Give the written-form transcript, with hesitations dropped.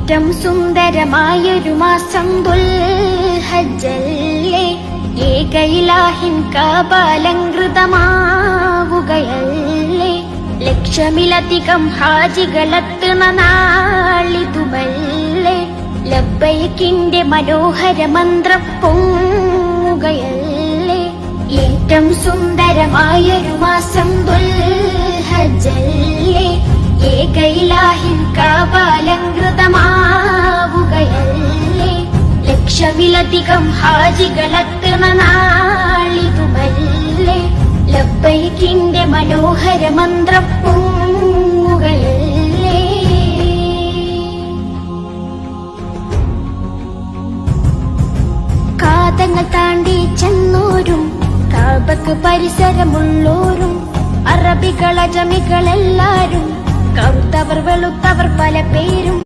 ഏറ്റവും സുന്ദരമായൊരു മാസം ദുൽഹജ്ജല്ലേ. ഏകയിലാഹിൻ കാബാലങ്കൃതമാവുകയല്ലേ. ലക്ഷമിലധികം ഹാജികളെത്തുന്ന നാളിതുമല്ലേ. ലബ്ബൈക്കിന്റെ മനോഹര മന്ത്രം പൊങ്ങുകയല്ലേ. ഏറ്റവും സുന്ദരമായൊരു മാസം ദുൽഹജ്ജല്ലേ. ഏകയിലാഹിൻ കാബാലങ്കൃതമാവുകയല്ലേ. ലക്ഷമിലധികം ഹാജികളെത്തുന്ന നാളിതുമല്ലേ. ലബ്ബൈക്കിന്റെ മനോഹര മന്ത്രം പൊങ്ങുകയല്ലേ. കാതങ്ങൾ താണ്ടി ചെന്നോരും കാബക്ക് പരിസരമുള്ളോരും അറബികൾ അജമികളെല്ലാരും കറുത്തവർ വെളുത്തവർ പല പേരും